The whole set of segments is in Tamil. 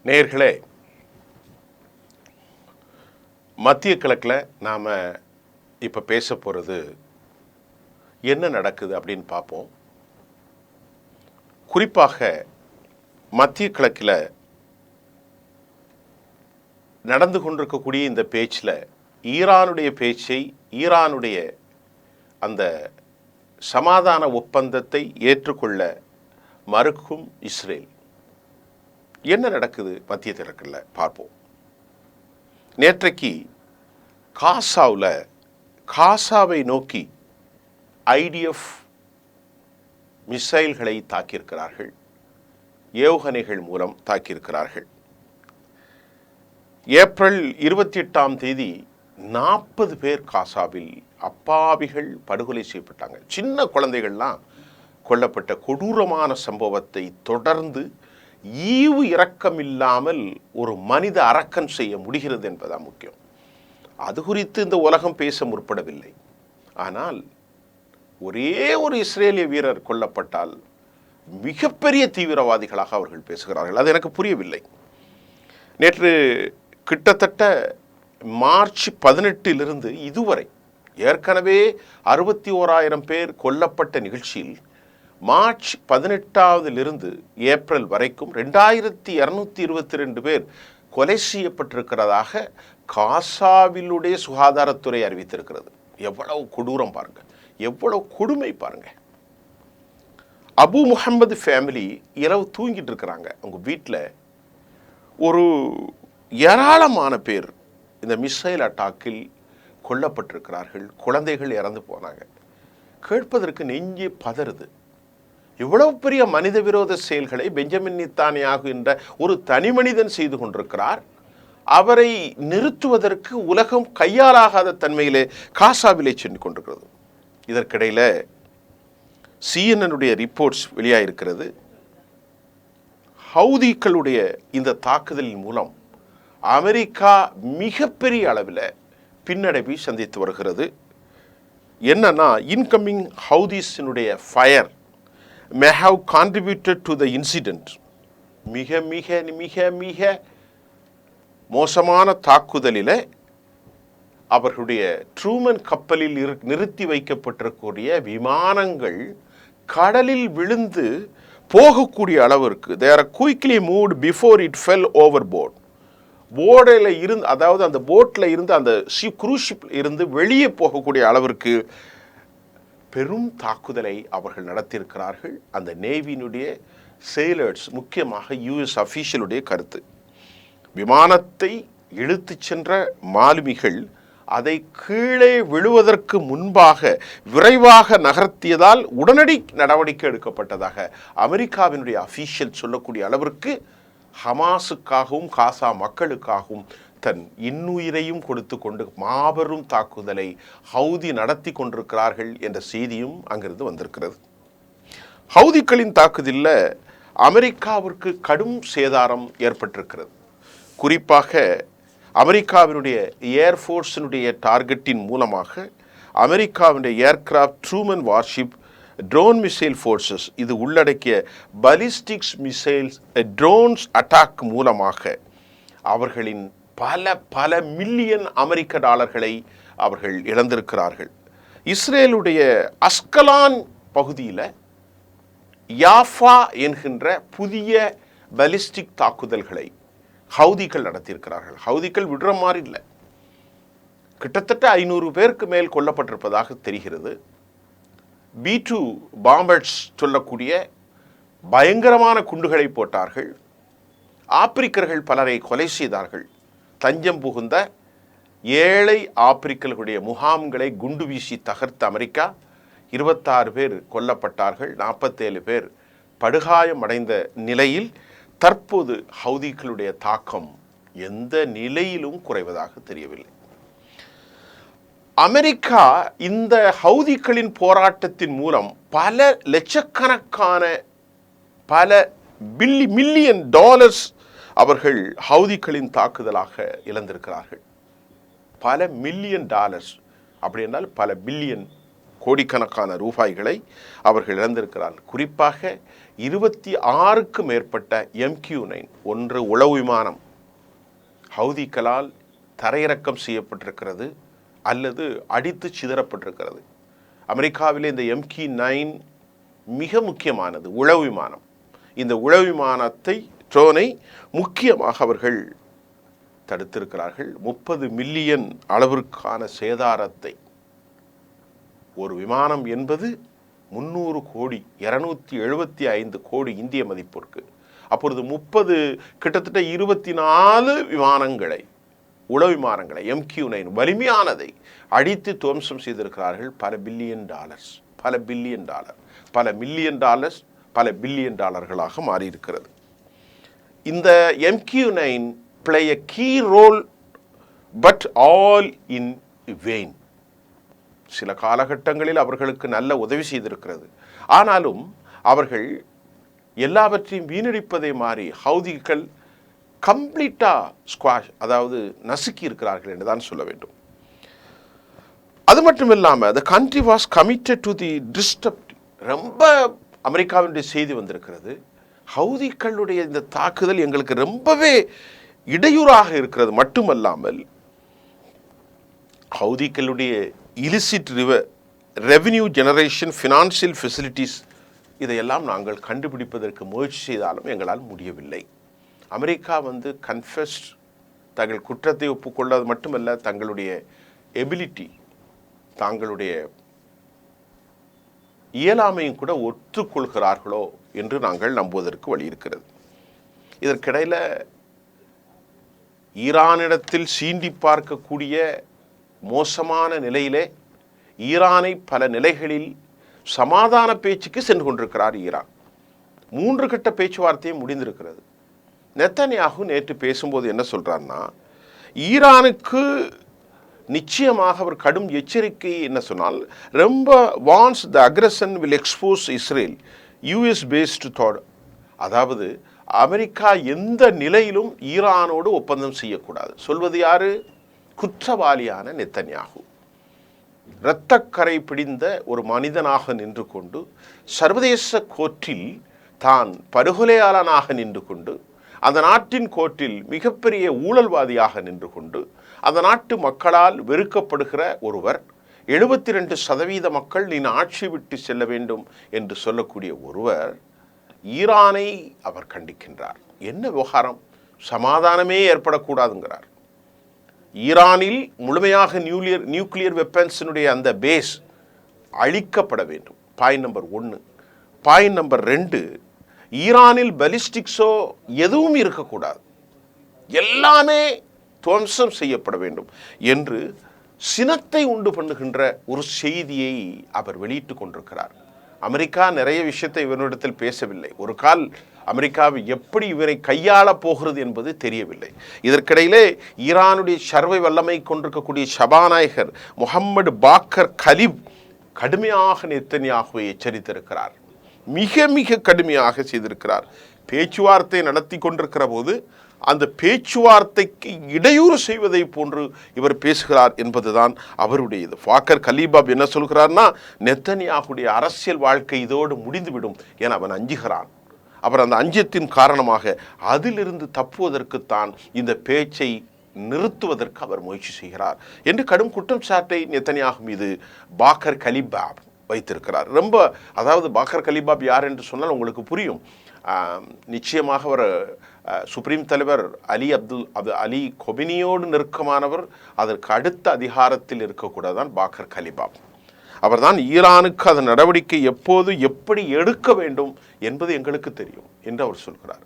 நேயர்களே, மத்திய கிழக்கில் நாம் இப்போ பேச போகிறது என்ன நடக்குது அப்படின்னு பார்ப்போம். குறிப்பாக மத்திய கிழக்கில் நடந்து கொண்டிருக்கக்கூடிய இந்த பேச்சில் ஈரானுடைய பேச்சை, ஈரானுடைய அந்த சமாதான ஒப்பந்தத்தை ஏற்றுக்கொள்ள மறுக்கும் இஸ்ரேல். என்ன நடக்குது மத்திய கிழக்கில் பார்ப்போம். நேற்றைக்கு காசாவை நோக்கி IDF மிசைல்களை தாக்கியிருக்கிறார்கள், ஏவுகணைகள் மூலம் தாக்கியிருக்கிறார்கள். ஏப்ரல் 28 40 பேர் காசாவில் அப்பாவிகள் படுகொலை செய்யப்பட்டாங்க. சின்ன குழந்தைகள்லாம் கொல்லப்பட்ட கொடூரமான சம்பவத்தை தொடர்ந்து ஈவு இரக்கமில்லாமல் ஒரு மனித அரக்கன் செய்ய முடிகிறது என்பதுதான் முக்கியம். அது குறித்து இந்த உலகம் பேச முற்படவில்லை. ஆனால் ஒரே ஒரு இஸ்ரேலிய வீரர் கொல்லப்பட்டால் மிகப்பெரிய தீவிரவாதிகளாக அவர்கள் பேசுகிறார்கள். அது எனக்கு புரியவில்லை. நேற்று கிட்டத்தட்ட மார்ச் 18 இதுவரை ஏற்கனவே 61,000 பேர் கொல்லப்பட்ட நிகழ்ச்சியில் மார்ச் 18 ஏப்ரல் வரைக்கும் 2,222 பேர் கொலை செய்யப்பட்டிருக்கிறதாக காசாவிலுடைய சுகாதாரத்துறை அறிவித்திருக்கிறது. எவ்வளவு கொடூரம் பாருங்க, எவ்வளவு கொடுமை பாருங்க. அபு முஹம்மது ஃபேமிலி இரவு தூங்கிட்டு இருக்கிறாங்க. அவங்க வீட்டில் ஒரு ஏராளமான பேர் இந்த மிசைல் அட்டாக்கில் கொல்லப்பட்டிருக்கிறார்கள். குழந்தைகள் இறந்து போனாங்க. கேட்பதற்கு நெஞ்சே பதறுது. இவ்வளவு பெரிய மனித விரோத செயல்களை பெஞ்சமின் நேத்தன்யாகு என்ற ஒரு தனி மனிதன் செய்து கொண்டிருக்கிறார். அவரை நிறுத்துவதற்கு உலகம் கையாலாகாத தன்மையிலே காசாவிலே சென்று கொண்டிருக்கிறது. இதற்கிடையில் CNN ரிப்போர்ட்ஸ் வெளியாயிருக்கிறது. ஹவுதிகளுடைய இந்த தாக்குதலின் மூலம் அமெரிக்கா மிகப்பெரிய அளவில் பின்னடைவை சந்தித்து வருகிறது. என்னன்னா, இன்கமிங் ஹவுதிஸினுடைய fire may have contributed to the incident. மிக மிக மிக மிக மோசமான தாக்குதலில் அவர்களுடைய ட்ரூமன் கப்பலில் நிறுத்தி வைக்கப்பட்டிருக்கக்கூடிய விமானங்கள் கடலில் விழுந்து போகக்கூடிய அளவிற்கு they are quickly moved before it fell overboard. போர்டில் இருந்து, அதாவது அந்த போட்டில் இருந்து, அந்த க்ரூஸ் ஷிப்பில் இருந்து வெளியே போகக்கூடிய அளவிற்கு பெரும் தாக்குதலை அவர்கள் நடத்தியிருக்கிறார்கள். அந்த நேவியினுடைய செயலர்ஸ், முக்கியமாக US அஃபீஷியலுடைய கருத்து, விமானத்தை இழுத்து சென்ற மாலுமிகள் அதை கீழே விழுவதற்கு முன்பாக விரைவாக நகர்த்தியதால் உடனடி நடவடிக்கை எடுக்கப்பட்டதாக அமெரிக்காவினுடைய அஃபீஷியல் சொல்லக்கூடிய அளவிற்கு ஹமாஸுக்காகவும் காசா மக்களுக்காகவும் தன் இன்னுயிரையும் கொடுத்து கொண்டு மாபெரும் தாக்குதலை ஹவுதி நடத்தி கொண்டிருக்கிறார்கள் என்ற செய்தியும் அங்கிருந்து வந்திருக்கிறது. ஹவுதிகளின் தாக்குதலில் அமெரிக்காவிற்கு கடும் சேதாரம் ஏற்பட்டிருக்கிறது. குறிப்பாக அமெரிக்காவினுடைய ஏர்ஃபோர்ஸினுடைய டார்கெட்டின் மூலமாக அமெரிக்காவினுடைய aircraft, Truman worship, drone missile forces, இது உள்ளடக்கிய பலிஸ்டிக்ஸ் மிசைல்ஸ், ட்ரோன்ஸ் அட்டாக் மூலமாக அவர்களின் பல மில்லியன் அமெரிக்க டாலர்களை அவர்கள் இழந்திருக்கிறார்கள். இஸ்ரேலுடைய அஸ்கலான் பகுதியில் யாஃபா என்கின்ற புதிய பலிஸ்டிக் தாக்குதல்களை ஹவுதிகள் நடத்தியிருக்கிறார்கள். ஹவுதிகள் விடுற மாதிரி இல்லை. கிட்டத்தட்ட 500 பேருக்கு மேல் கொல்லப்பட்டிருப்பதாக தெரிகிறது. B2 பாம்பர்ஸ் சொல்லக்கூடிய பயங்கரமான குண்டுகளை போட்டார்கள். ஆப்பிரிக்கர்கள் பலரை கொலை செய்தார்கள். தஞ்சம் புகுந்த ஏழை ஆப்பிரிக்கர்களுடைய முகாம்களை குண்டு வீசி தகர்த்த அமெரிக்கா 26 பேர் கொல்லப்பட்டார்கள். 47 பேர் படுகாயம் அடைந்த நிலையில் தற்போது ஹவுதிகளுடைய தாக்கம் எந்த நிலையிலும் குறைவதாக தெரியவில்லை. அமெரிக்கா இந்த ஹவுதிகளின் போராட்டத்தின் மூலம் பல லட்சக்கணக்கான, பல மில்லியன் டாலர்ஸ் அவர்கள் ஹவுதிகளின் தாக்குதலாக இழந்திருக்கிறார்கள். பல மில்லியன் டாலர்ஸ், அப்படி என்றால் பல பில்லியன் கோடிக்கணக்கான ரூபாய்களை அவர்கள் இழந்திருக்கிறார்கள். குறிப்பாக 26க்கும் மேற்பட்ட MQ-9 ஒன்று உளவு விமானம் ஹவுதிகளால் தரையிறக்கம் செய்யப்பட்டிருக்கிறது அல்லது அடித்து சிதறப்பட்டிருக்கிறது. அமெரிக்காவிலே இந்த MQ-9 மிக முக்கியமானது உளவு விமானம். இந்த உளவு விமானத்தை ட்ரோனை முக்கியமாக அவர்கள் தடுத்திருக்கிறார்கள். 30 மில்லியன் அளவிற்கான சேதாரத்தை. ஒரு விமானம் என்பது 300 கோடி 275 கோடி இந்திய மதிப்பிற்கு. அப்பொழுது 30 கிட்டத்தட்ட 24 விமானங்களை உளவு விமானங்களை MQ-9 வலிமையானதை அடித்து துவம்சம் செய்திருக்கிறார்கள். பல பில்லியன் டாலர்ஸ், பல பில்லியன் டாலர், பல மில்லியன் டாலர்ஸ், பல பில்லியன் டாலர்களாக மாறியிருக்கிறது. இந்த MQ-9 play a key role but all in vain. சில காலகட்டங்களில் அவர்களுக்கு நல்ல உதவி செய்திருக்கிறது. ஆனாலும் அவர்கள் எல்லாவற்றையும் வீணடிப்பதை மாறி ஹவுதிகள் கம்ப்ளீட்டா ஸ்குவாஷ், அதாவது நசுக்கி இருக்கிறார்கள் என்று தான் சொல்ல வேண்டும். அது மட்டும் இல்லாமல் the country was committed to the disrupting. ரொம்ப அமெரிக்காவினுடைய செய்தி வந்திருக்கிறது. ஹவுதிகளுடைய இந்த தாக்குதல் எங்களுக்கு ரொம்பவே இடையூறாக இருக்கிறது. மட்டுமல்லாமல் ஹவுதிகளுடைய illicit revenue generation, financial facilities இதையெல்லாம் நாங்கள் கண்டுபிடிப்பதற்கு முயற்சி செய்தாலும் எங்களால் முடியவில்லை. அமெரிக்கா கன்ஃபெஸ்ட், தங்கள் குற்றத்தை ஒப்புக்கொள்வது மட்டுமல்ல, தங்களுடைய எபிலிட்டி, தங்களுடைய இயலாமையும் கூட ஒத்துக்கொள்கிறார்களோ என்று நாங்கள் நம்புவதற்கு வழி இருக்கிறது. இதற்கிடையில் ஈரானிடத்தில் சீண்டி பார்க்கக்கூடிய மோசமான நிலையிலே ஈரானை பல நிலைகளில் சமாதான பேச்சுக்கு சென்று கொண்டிருக்கிறார் ஈரான். 3 கட்ட பேச்சுவார்த்தையும் முடிந்திருக்கிறது. நெத்தன்யாகு நேற்று பேசும்போது என்ன சொல்றாருன்னா, ஈரானுக்கு நிச்சயமாக அவர் கடும் எச்சரிக்கை என்ன சொன்னால், ரொம்ப Vance the aggression will expose Israel US based thought. அதாவது அமெரிக்கா எந்த நிலையிலும் ஈரானோடு ஒப்பந்தம் செய்யக்கூடாது. சொல்வது யாரு? குற்றவாளியான நெத்தன்யாகு. இரத்தக்கரை பிடிந்த ஒரு மனிதனாக நின்று கொண்டு, சர்வதேச கோர்ட்டில் தான் படுகொலையாளனாக நின்று கொண்டு, அந்த நாட்டின் கோர்ட்டில் மிகப்பெரிய ஊழல்வாதியாக நின்று கொண்டு, அந்த நாட்டு மக்களால் வெறுக்கப்படுகிற ஒருவர், 72% மக்கள் நீ ஆட்சி விட்டு செல்ல வேண்டும் என்று சொல்லக்கூடிய ஒருவர் ஈரானை அவர் கண்டிக்கின்றார். என்ன விவகாரம்? சமாதானமே ஏற்படக்கூடாதுங்கிறார். ஈரானில் முழுமையாக நியூக்ளியர் வெப்பன்ஸினுடைய அந்த பேஸ் அழிக்கப்பட வேண்டும். Point number 1. பாயிண்ட் நம்பர் 2, ஈரானில் பலிஸ்டிக்ஸோ எதுவும் இருக்கக்கூடாது, எல்லாமே துவம்சம் செய்யப்பட வேண்டும் என்று சினத்தை உண்டு பண்ணுகின்ற ஒரு செய்தியை அவர் வெளியிட்டுக் கொண்டிருக்கிறார். அமெரிக்கா நிறைய விஷயத்தை இவரிடத்தில் பேசவில்லை. ஒரு கால் அமெரிக்காவை எப்படி இவரை கையாள போகிறது என்பது தெரியவில்லை. இதற்கிடையிலே ஈரானுடைய சர்வை வல்லமை கொண்டிருக்கக்கூடிய சபாநாயகர் முகம்மது பாக்கர் கலீப் கடுமையாக நெத்தன்யாகுவை எச்சரித்திருக்கிறார். மிக மிக கடுமையாக செய்திருக்கிறார். பேச்சுவார்த்தை நடத்தி கொண்டிருக்கிற போது அந்த பேச்சுவார்த்தைக்கு இடையூறு செய்வதை போன்று இவர் பேசுகிறார் என்பதுதான் அவருடையது. பாக்கர் கலீபாப் என்ன சொல்கிறார்னா, நெத்தன்யாகுடைய அரசியல் வாழ்க்கை இதோடு முடிந்துவிடும் என அவன் அஞ்சுகிறான். அவர் அந்த அஞ்சத்தின் காரணமாக அதிலிருந்து தப்புவதற்குத்தான் இந்த பேச்சை நிறுத்துவதற்கு அவர் முயற்சி செய்கிறார் என்று கடும் குற்றம் சாட்டை நெத்தன்யாகு மீது பாக்கர் கலீபாப் வைத்திருக்கிறார். ரொம்ப, அதாவது பாக்கர் கலீபாப் யார் என்று சொன்னால் உங்களுக்கு புரியும். நிச்சயமாக அவர் சுப்ரீம் தலைவர் அலி கொமினியோடு நெருக்கமானவர். அதற்கு அடுத்த அதிகாரத்தில் இருக்கக்கூடாதான் பாக்கர் கலீபாப். அவர்தான் ஈரானுக்கு அதன் நடவடிக்கை எப்போது எப்படி எடுக்க வேண்டும் என்பது எங்களுக்கு தெரியும் என்று அவர் சொல்கிறார்.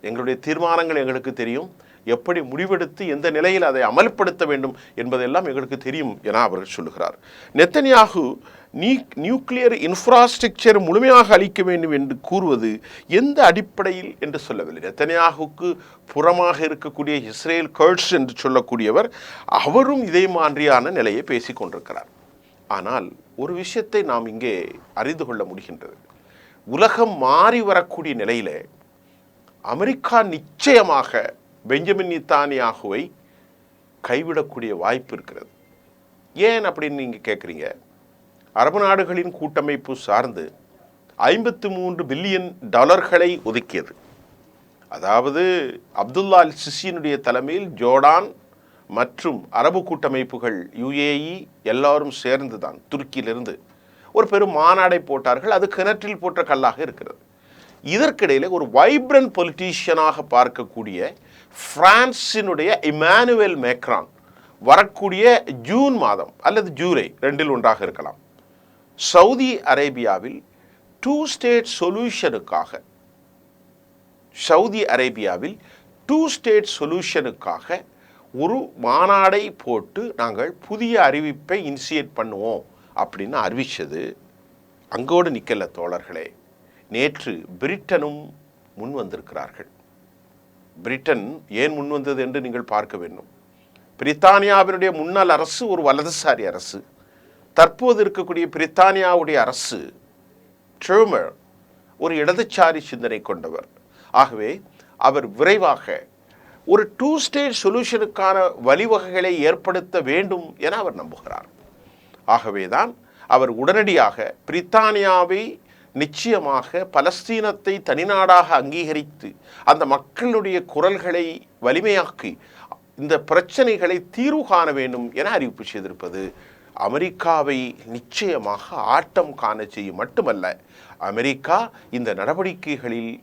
எங்களுடைய தீர்மானங்கள் எங்களுக்கு தெரியும், எப்படி முடிவெடுத்து எந்த நிலையில் அதை அமல்படுத்த வேண்டும் என்பதெல்லாம் எங்களுக்கு தெரியும் என அவர் சொல்லுகிறார். நெத்தன்யாகு நியூக்ளியர் இன்ஃப்ராஸ்ட்ரக்சர் முழுமையாக அளிக்க வேண்டும் என்று கூறுவது எந்த அடிப்படையில் என்று சொல்லவில்லை. நெத்தன்யாகுக்கு புறமாக இருக்கக்கூடிய இஸ்ரேல் கர்ட்ஸ் என்று சொல்லக்கூடியவர், அவரும் இதே மாதிரியான நிலையை பேசிக் கொண்டிருக்கிறார். ஆனால் ஒரு விஷயத்தை நாம் இங்கே அறிந்து கொள்ள முடிகின்றது. உலகம் மாறி வரக்கூடிய நிலையில அமெரிக்கா நிச்சயமாக பெஞ்சமின் நெத்தன்யாகுவை கைவிடக்கூடிய வாய்ப்பு இருக்கிறது. ஏன் அப்படின்னு நீங்க கேட்குறீங்க? அரபு நாடுகளின் கூட்டமைப்பு சார்ந்து $53 பில்லியன் ஒதுக்கியது. அதாவது அப்துல்லா அல் சிசியினுடைய தலைமையில் ஜோர்டான் மற்றும் அரபு கூட்டமைப்புகள் UAE எல்லாரும் சேர்ந்து தான் துருக்கியிலிருந்து ஒரு பெரும் மாநாடை போட்டார்கள். அது கிணற்றில் போட்ட கல்லாக இருக்கிறது. இதற்கிடையில் ஒரு வைப்ரண்ட் பொலிட்டீஷியனாக பார்க்கக்கூடிய பிரான்சினுடைய இமானுவேல் மேக்ரான் வரக்கூடிய ஜூன் மாதம் அல்லது ஜூலை 2இல் ஒன்றாக இருக்கலாம், சவுதி அரேபியாவில் 2 ஸ்டேட் சொல்யூஷனுக்காக ஒரு மாநாடை போட்டு நாங்கள் புதிய அறிவிப்பை இனிஷியேட் பண்ணுவோம் அப்படின்னு அறிவித்தது. அங்கோடு நிக்கல தோழர்களே, நேற்று பிரிட்டனும் முன் வந்திருக்கிறார்கள். பிரிட்டன் ஏன் முன் வந்தது என்று நீங்கள் பார்க்க வேண்டும். பிரித்தானியாவினுடைய முன்னாள் அரசு ஒரு வலதுசாரி அரசு. தற்போது இருக்கக்கூடிய பிரித்தானியாவுடைய அரசு ட்ரூமர் ஒரு இடதுசாரி சிந்தனை கொண்டவர். ஆகவே அவர் விரைவாக ஒரு 2 ஸ்டேட் சொல்யூஷனுக்கான வழிவகைகளை ஏற்படுத்த வேண்டும் என அவர் நம்புகிறார். ஆகவேதான் அவர் உடனடியாக பிரித்தானியாவை நிச்சயமாக பலஸ்தீனத்தை தனிநாடாக அங்கீகரித்து அந்த மக்களுடைய குரல்களை வலிமையாக்கி இந்த பிரச்சனைகளை தீர்வு காண வேண்டும் என அறிவிப்பு செய்திருப்பது அமெரிக்காவை நிச்சயமாக ஆட்டம் காண செய்யும். மட்டுமல்ல, அமெரிக்கா இந்த நடவடிக்கைகளில்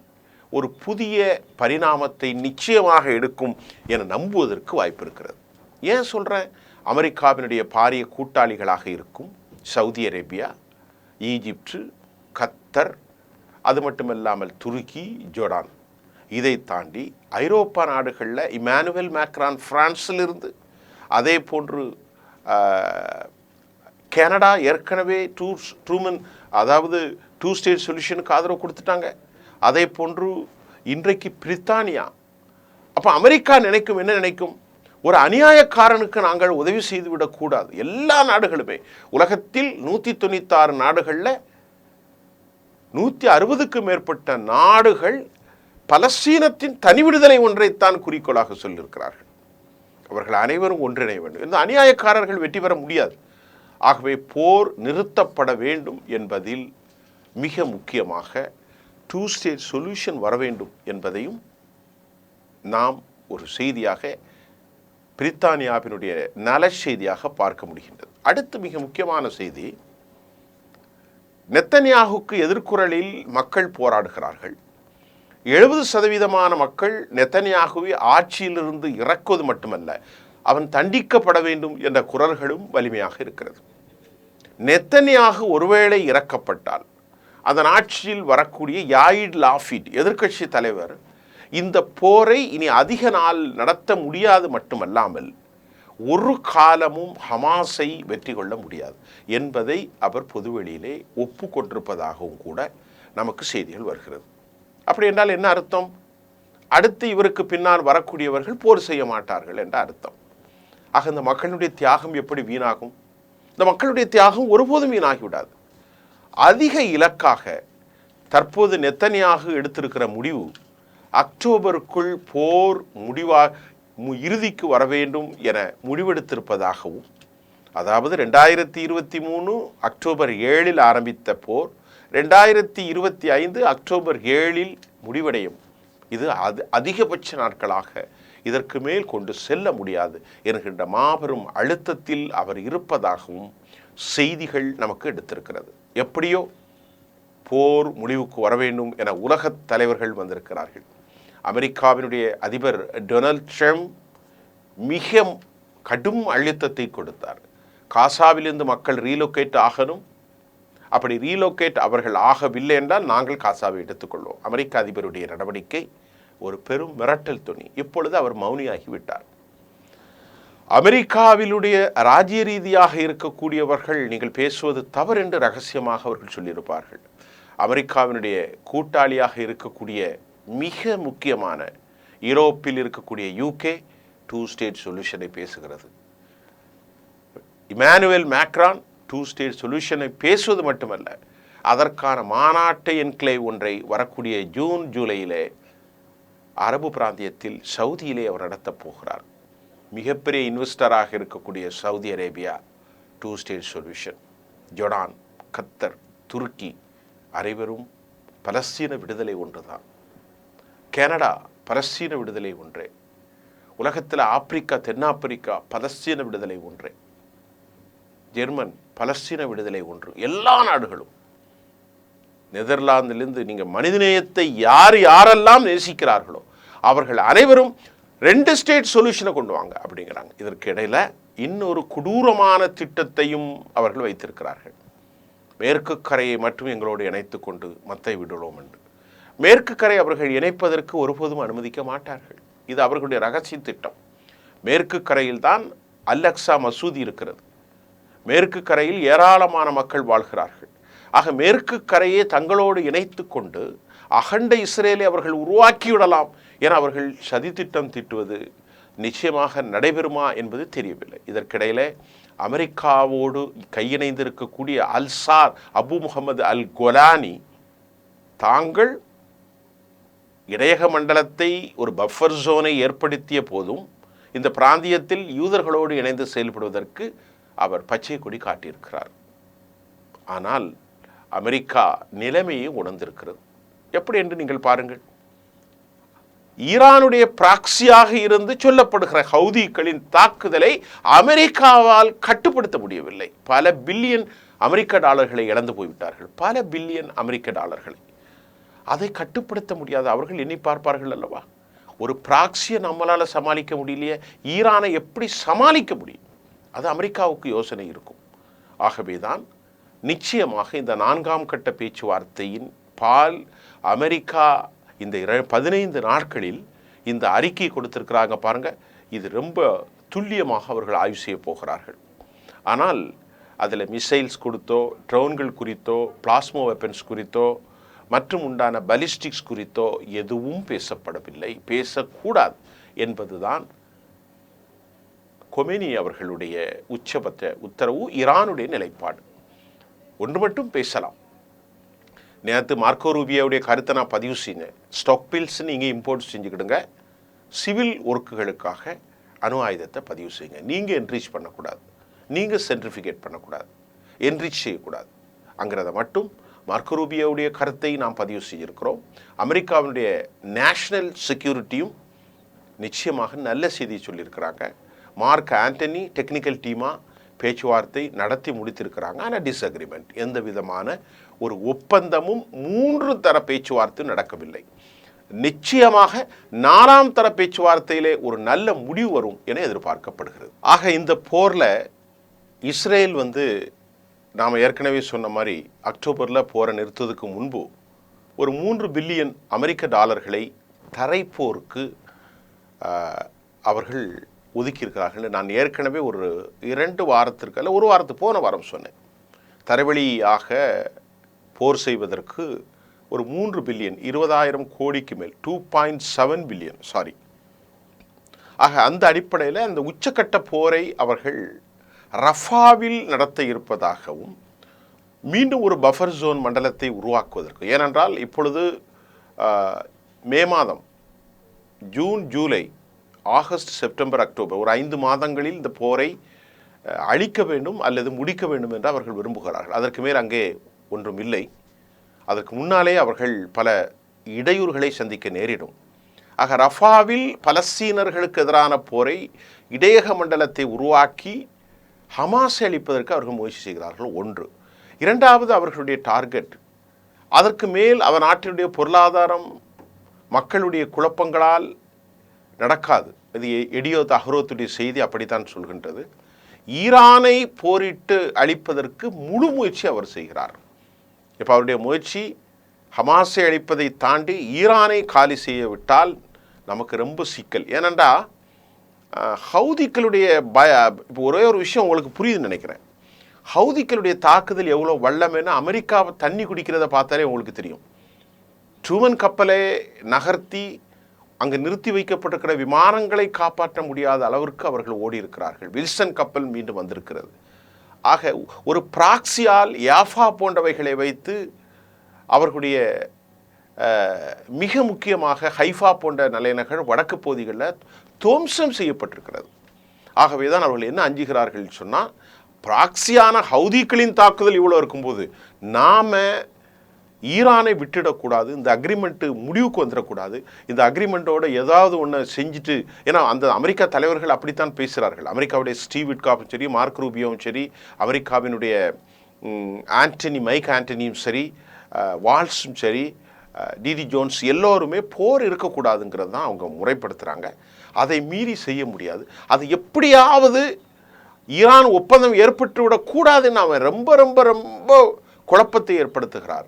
ஒரு புதிய பரிணாமத்தை நிச்சயமாக எடுக்கும் என நம்புவதற்கு வாய்ப்பு இருக்கிறது. ஏன் சொல்கிறேன்? அமெரிக்காவினுடைய பாரிய கூட்டாளிகளாக இருக்கும் சவுதி அரேபியா, ஈஜிப்டு, கத்தர், அது மட்டுமல்லாமல் துருக்கி, ஜோர்டான், இதை தாண்டி ஐரோப்பா நாடுகளில் இமானுவேல் மேக்ரான் பிரான்சிலிருந்து, அதே போன்று கனடா ஏற்கனவே ட்ரூமன் அதாவது 2 ஸ்டேட் சொல்யூஷனுக்கு ஆதரவு கொடுத்துட்டாங்க. அதே போன்று இன்றைக்கு பிரித்தானியா. அப்போ அமெரிக்கா நினைக்கும், என்ன நினைக்கும்? ஒரு அநியாயக்காரனுக்கு நாங்கள் உதவி செய்துவிடக்கூடாது. எல்லா நாடுகளுமே உலகத்தில் 196 நாடுகளில் 160க்கும் மேற்பட்ட நாடுகள் பலஸ்தீனத்தின் தனி விடுதலை ஒன்றைத்தான் குறிக்கோளாக சொல்லியிருக்கிறார்கள். அவர்கள் அனைவரும் ஒன்றிணைய வேண்டும். இந்த அநியாயக்காரர்கள் வெற்றி பெற முடியாது. ஆகவே போர் நிறுத்தப்பட வேண்டும் என்பதில் மிக முக்கியமாக 2 ஸ்டேட் சொல்யூஷன் வர வேண்டும் என்பதையும் நாம் ஒரு செய்தியாக, பிரித்தானியாவினுடைய நல செய்தியாக பார்க்க முடிகின்றது. அடுத்து மிக முக்கியமான செய்தி, நெத்தன்யாகுக்கு எதிர்குரலில் மக்கள் போராடுகிறார்கள். 70% மக்கள் நெத்தன்யாகுவை ஆட்சியிலிருந்து இறக்குவது மட்டுமல்ல, அவன் தண்டிக்கப்பட வேண்டும் என்ற குரல்களும் வலிமையாக இருக்கிறது. நெத்தன்யாகு ஒருவேளை இறக்கப்பட்டால் அதன் ஆட்சியில் வரக்கூடிய யாயிட் லாஃபிட் எதிர்க்கட்சி தலைவர் இந்த போரை இனி அதிக நாள் நடத்த முடியாது மட்டுமல்லாமல் ஒரு காலமும் ஹமாஸை வெற்றி கொள்ள முடியாது என்பதை அவர் பொதுவெளியிலே ஒப்புக்கொண்டிருப்பதாகவும் கூட நமக்கு செய்திகள் வருகிறது. அப்படி என்றால் என்ன அர்த்தம்? அடுத்து இவருக்கு பின்னால் வரக்கூடியவர்கள் போர் செய்ய மாட்டார்கள் என்ற அர்த்தம். ஆக இந்த மக்களுடைய தியாகம் எப்படி வீணாகும்? இந்த மக்களுடைய தியாகம் ஒருபோதும் வீணாகிவிடாது. அதிக இலக்காக தற்போது நெத்தன்யாகு எடுத்திருக்கிற முடிவு அக்டோபருக்குள் போர் இறுதிக்கு வர வேண்டும் என முடிவெடுத்திருப்பதாகவும், அதாவது 2023 அக்டோபர் 7 ஆரம்பித்த போர் 2025 அக்டோபர் 7 முடிவடையும். இது அதிகபட்ச நாட்களாக இதற்கு மேல் கொண்டு செல்ல முடியாது என்கின்ற மாபெரும் அழுத்தத்தில் அவர் இருப்பதாகவும் செய்திகள் நமக்கு எடுத்திருக்கிறது. எப்படியோ போர் முடிவுக்கு வர வேண்டும் என உலகத் தலைவர்கள் வந்திருக்கிறார்கள். அமெரிக்காவினுடைய அதிபர் டொனால்ட் ட்ரம்ப் மிக கடும் அழுத்தத்தை கொடுத்தார். காசாவிலிருந்து மக்கள் ரீலோகேட் ஆகணும். அப்படி ரீலோகேட் அவர்கள் ஆகவில்லை என்றால் நாங்கள் காசாவை எடுத்துக்கொள்வோம். அமெரிக்க அதிபருடைய நடவடிக்கை ஒரு பெரும் மிரட்டல் துணி. இப்பொழுது அவர் மௌனியாகிவிட்டார். அமெரிக்காவிலுடைய ராஜ்ய ரீதியாக இருக்கக்கூடியவர்கள் நீங்கள் பேசுவது தவறு என்று ரகசியமாக அவர்கள் சொல்லியிருப்பார்கள். அமெரிக்காவினுடைய கூட்டாளியாக இருக்கக்கூடிய மிக முக்கியமான யூரோப்பில் இருக்கக்கூடிய UK 2 ஸ்டேட் சொல்யூஷனை பேசுகிறது. இமானுவேல் மேக்ரான் 2 ஸ்டேட் சொல்யூஷனை பேசுவது மட்டுமல்ல, அதற்கான மாநாட்டை என்க்ளேவ் ஒன்றை வரக்கூடிய ஜூன் ஜூலையிலே அரபு பிராந்தியத்தில் சவுதியிலே அவர் நடத்தப் போகிறார். மிகப்பெரிய இன்வெஸ்டராக இருக்கக்கூடிய சவுதி அரேபியா 2 ஸ்டேட் சொல்யூஷன். ஜொர்டான், கத்தர், துருக்கி அனைவரும் பலஸ்தீன விடுதலை ஒன்றுதான். கனடா பலஸ்தீன விடுதலை ஒன்றே. உலகத்தில் ஆப்பிரிக்கா, தென்னாப்பிரிக்கா பலஸ்தீன விடுதலை ஒன்றே. ஜெர்மன் பலஸ்தீன விடுதலை ஒன்று. எல்லா நாடுகளும், நெதர்லாந்திலிருந்து நீங்கள் மனிதநேயத்தை யாரெல்லாம் நேசிக்கிறார்களோ அவர்கள் அனைவரும் 2 ஸ்டேட் சொல்யூஷனை கொண்டு வாங்க அப்படிங்கிறாங்க. இதற்கு இடையில இன்னொரு கொடூரமான திட்டத்தையும் அவர்கள் வைத்திருக்கிறார்கள். மேற்கு கரையை மட்டும் எங்களோடு இணைத்து கொண்டு மத்தை விடுவோம் என்று. மேற்கு கரை அவர்கள் இணைப்பதற்கு ஒருபோதும் அனுமதிக்க மாட்டார்கள். இது அவர்களுடைய ரகசிய திட்டம். மேற்கு கரையில் தான் அல்-அக்ஸா மசூதி இருக்கிறது. மேற்கு கரையில் ஏராளமான மக்கள் வாழ்கிறார்கள். ஆக மேற்கு கரையை தங்களோடு இணைத்து கொண்டு அகண்ட இஸ்ரேலை அவர்கள் உருவாக்கிவிடலாம் என அவர்கள் சதி திட்டம் தீட்டுவது நிச்சயமாக நடைபெறுமா என்பது தெரியவில்லை. இதற்கிடையிலே அமெரிக்காவோடு கையிணைந்திருக்கக்கூடிய அல்சார் அபு முகமது அல் கோலானி தாங்கள் இடையக மண்டலத்தை ஒரு பஃபர் ஜோனை ஏற்படுத்திய போதும் இந்த பிராந்தியத்தில் யூதர்களோடு இணைந்து செயல்படுவதற்கு அவர் பச்சை கொடி காட்டியிருக்கிறார். ஆனால் அமெரிக்கா நிலைமையை உணர்ந்திருக்கிறது. எப்படி என்று நீங்கள் பாருங்கள். ஈரானுடைய பிராக்சியாக இருந்து சொல்லப்படுகிற ஹவுதிகளின் தாக்குதலை அமெரிக்காவால் கட்டுப்படுத்த முடியவில்லை. பல பில்லியன் அமெரிக்க டாலர்களை இழந்து போய்விட்டார்கள். பல பில்லியன் அமெரிக்க டாலர்களை. அதை கட்டுப்படுத்த முடியாது. அவர்கள் எண்ணி பார்ப்பார்கள் அல்லவா, ஒரு பிராக்சியை நம்மளால் சமாளிக்க முடியலையே, ஈரானை எப்படி சமாளிக்க முடியும்? அது அமெரிக்காவுக்கு யோசனை இருக்கும். ஆகவேதான் நிச்சயமாக இந்த 4ஆம் கட்ட பேச்சுவார்த்தையின் பால் அமெரிக்கா இந்த 15 நாட்களில் இந்த அறிக்கை கொடுத்திருக்கிறாங்க பாருங்க. இது ரொம்ப துல்லியமாக அவர்கள் ஆய்வு செய்ய போகிறார்கள். ஆனால் அதில் மிசைல்ஸ் குறித்தோ, ட்ரோன்கள் குறித்தோ, பிளாஸ்மோ வெப்பன்ஸ் குறித்தோ மற்றும் உண்டான பலிஸ்டிக்ஸ் குறித்தோ எதுவும் பேசப்படவில்லை, பேசக்கூடாது என்பதுதான் கொமேனி அவர்களுடைய உச்சபட்ச உத்தரவு, ஈரானுடைய நிலைப்பாடு. ஒன்று மட்டும் பேசலாம். நேற்று மார்க்கோ ரூபியோடைய கருத்தை நான் பதிவு செஞ்சேன். ஸ்டாக் பில்ஸ் நீங்கள் இம்போர்ட் செஞ்சுக்கிடுங்க, சிவில் ஒர்க்குகளுக்காக அணு ஆயுதத்தை பதிவு செய்யுங்க. நீங்கள் என்ரிச் பண்ணக்கூடாது, நீங்கள் சென்ட்ரிஃபிகேட் பண்ணக்கூடாது, என்ரிச் செய்யக்கூடாது அங்கிறத மட்டும் மார்க்கோ ரூபியோடைய கருத்தை நாம் பதிவு செய்திருக்கிறோம். அமெரிக்காவினுடைய நேஷனல் செக்யூரிட்டியும் நிச்சயமாக நல்ல செய்தியை சொல்லியிருக்கிறாங்க. மார்க் ஆண்டனி டெக்னிக்கல் டீமாக பேச்சுவார்த்தை நடத்தி முடித்திருக்கிறாங்க. ஆனால் டிஸ்அக்ரிமெண்ட், எந்த விதமான ஒரு ஒப்பந்தமும் 3 தர பேச்சுவார்த்தை நடக்கவில்லை. நிச்சயமாக 4ஆம் தர பேச்சுவார்த்தையிலே ஒரு நல்ல முடிவு வரும் என எதிர்பார்க்கப்படுகிறது. ஆக இந்த போரில் இஸ்ரேல் நாம் ஏற்கனவே சொன்ன மாதிரி அக்டோபரில் போரை நிறுத்துவதற்கு முன்பு ஒரு 3 பில்லியன் அமெரிக்க டாலர்களை தரைப்போருக்கு அவர்கள் ஒதுக்கியிருக்கிறார்கள். நான் ஏற்கனவே ஒரு 2 வாரத்திற்கு அல்ல, ஒரு வாரத்துக்கு போன வாரம் சொன்னேன். தரைவழியாக போர் செய்வதற்கு ஒரு 3 பில்லியன் 20,000 கோடிக்கு மேல் 2.7 பில்லியன் ஆக அந்த அடிப்படையில் அந்த உச்சக்கட்ட போரை அவர்கள் ரஃபாவில் நடத்த இருப்பதாகவும் மீண்டும் ஒரு பஃபர் ஜோன் மண்டலத்தை உருவாக்குவதற்கு, ஏனென்றால் இப்பொழுது மே மாதம், June, July, August, September, October ஒரு 5 மாதங்களில் இந்த போரை அழிக்க வேண்டும் அல்லது முடிக்க வேண்டும் என்று அவர்கள் விரும்புகிறார்கள். அதற்கு மேல் அங்கே ஒன்றும் இல்லை. அதற்கு முன்னாலே அவர்கள் பல இடையூறுகளை சந்திக்க நேரிடும். ஆக ரஃபாவில் பலஸ்தீனர்களுக்கு எதிரான போரை, இடையக மண்டலத்தை உருவாக்கி ஹமாஸை அளிப்பதற்கு அவர்கள் முயற்சி செய்கிறார்கள். 1. 2வது அவர்களுடைய டார்கெட், அதற்கு மேல் அவர் நாட்டினுடைய பொருளாதாரம் மக்களுடைய குழப்பங்களால் நடக்காது. இது எடியோத் அஹ்ரோத்துடைய செய்தி அப்படித்தான் சொல்கின்றது. ஈரானை போரிட்டு அழிப்பதற்கு முழு முயற்சி அவர் செய்கிறார். இப்போ அவருடைய முயற்சி ஹமாஸை அழிப்பதை தாண்டி ஈரானை காலி செய்ய விட்டால் நமக்கு ரொம்ப சிக்கல். ஏனென்றா ஹவுதிகளுடைய இப்போ ஒரே ஒரு விஷயம் உங்களுக்கு புரியுதுன்னு நினைக்கிறேன். ஹவுதிகளுடைய தாக்குதல் எவ்வளோ வல்லமைன்னு அமெரிக்காவை தண்ணி குடிக்கிறத பார்த்தாலே உங்களுக்கு தெரியும். ட்ரூமன் கப்பலை நகர்த்தி அங்கு நிறுத்தி வைக்கப்பட்டிருக்கிற விமானங்களை காப்பாற்ற முடியாத அளவிற்கு அவர்கள் ஓடி இருக்கிறார்கள். வில்சன் கப்பல் மீண்டும் வந்திருக்கிறது. ஆக ஒரு பிராக்சியால் யாஃபா போன்றவைகளை வைத்து அவர்களுடைய மிக முக்கியமாக ஹைஃபா போன்ற நிலையங்கள் வடக்கு பகுதிகளில் துவம்சம் செய்யப்பட்டிருக்கிறது. ஆகவே தான் அவர்கள் என்ன அஞ்சுகிறார்கள் சொன்னால், பிராக்சியான ஹவுதிகளின் தாக்குதல் இவ்வளோ இருக்கும்போது நாம் ஈரானை விட்டுடக்கூடாது, இந்த அக்ரிமெண்ட்டு முடிவுக்கு வந்துடக்கூடாது, இந்த அக்ரிமெண்ட்டோட ஏதாவது ஒன்று செஞ்சுட்டு, ஏன்னா அந்த அமெரிக்கா தலைவர்கள் அப்படித்தான் பேசுகிறார்கள். அமெரிக்காவுடைய ஸ்டீவ் விட்காஃபும் சரி, மார்க் ரூபியோவும் சரி, அமெரிக்காவினுடைய மைக் ஆண்டனியும் சரி, வால்ஸும் சரி, டிடி ஜோன்ஸ் எல்லோருமே போர் இருக்கக்கூடாதுங்கிறது தான் அவங்க முறைப்படுத்துகிறாங்க. அதை மீறி செய்ய முடியாது. அது எப்படியாவது ஈரான் ஒப்பந்தம் ஏற்பட்டுவிடக்கூடாதுன்னு அவன் ரொம்ப ரொம்ப ரொம்ப குழப்பத்தை ஏற்படுத்துகிறார்.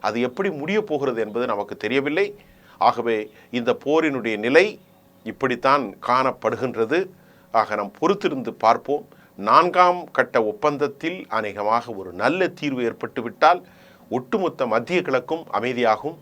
அது எப்படி முடிய போகிறது என்பது நமக்கு தெரியவில்லை. ஆகவே இந்த போரினுடைய நிலை இப்படித்தான் காணப்படுகின்றது. ஆக நாம் பொறுத்திருந்து பார்ப்போம். 4ஆம் கட்ட ஒப்பந்தத்தில் அநேகமாக ஒரு நல்ல தீர்வு ஏற்பட்டுவிட்டால் ஒட்டுமொத்த மத்திய கிழக்கும் அமைதியாகும்.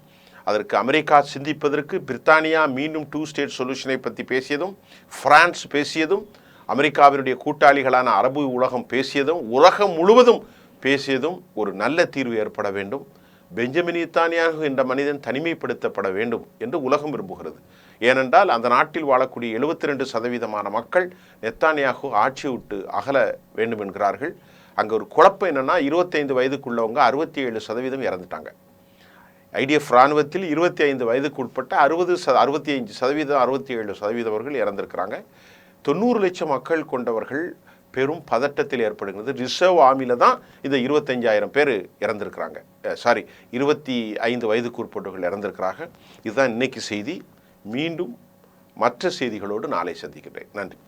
அதற்கு அமெரிக்கா சிந்திப்பதற்கு பிரித்தானியா மீண்டும் 2 ஸ்டேட் சொல்யூஷனை பற்றி பேசியதும், பிரான்ஸ் பேசியதும், அமெரிக்காவினுடைய கூட்டாளிகளான அரபு உலகம் பேசியதும், உலகம் முழுவதும் பேசியதும் ஒரு நல்ல தீர்வு ஏற்பட வேண்டும். பெஞ்சமின் நெத்தன்யாகு என்ற மனிதன் தனிமைப்படுத்தப்பட வேண்டும் என்று உலகம் விரும்புகிறது. ஏனென்றால் அந்த நாட்டில் வாழக்கூடிய 72% மக்கள் நெத்தன்யாகு ஆட்சியை விட்டு அகல வேண்டும் என்கிறார்கள். அங்கே ஒரு குழப்பம் என்னென்னா, 25 வயதுக்குள்ளவங்க 67% இறந்துட்டாங்க. ஐடிஎஃப் இராணுவத்தில் 25 வயதுக்கு உட்பட்ட 65%, 67% அவர்கள் இறந்திருக்கிறாங்க. 90 லட்சம் மக்கள் கொண்டவர்கள் பெரும் பதட்டத்தில் ஏற்படுகிறது. ரிசர்வ் ஆர்மியில் தான் இந்த 25,000 பேர் இறந்திருக்கிறாங்க. 25 வயதுக்கு உட்பட்டவர்கள் இறந்திருக்கிறாங்க. இதுதான் இன்னைக்கு செய்தி. மீண்டும் மற்ற செய்திகளோடு நாளை சந்திக்கிறேன். நன்றி.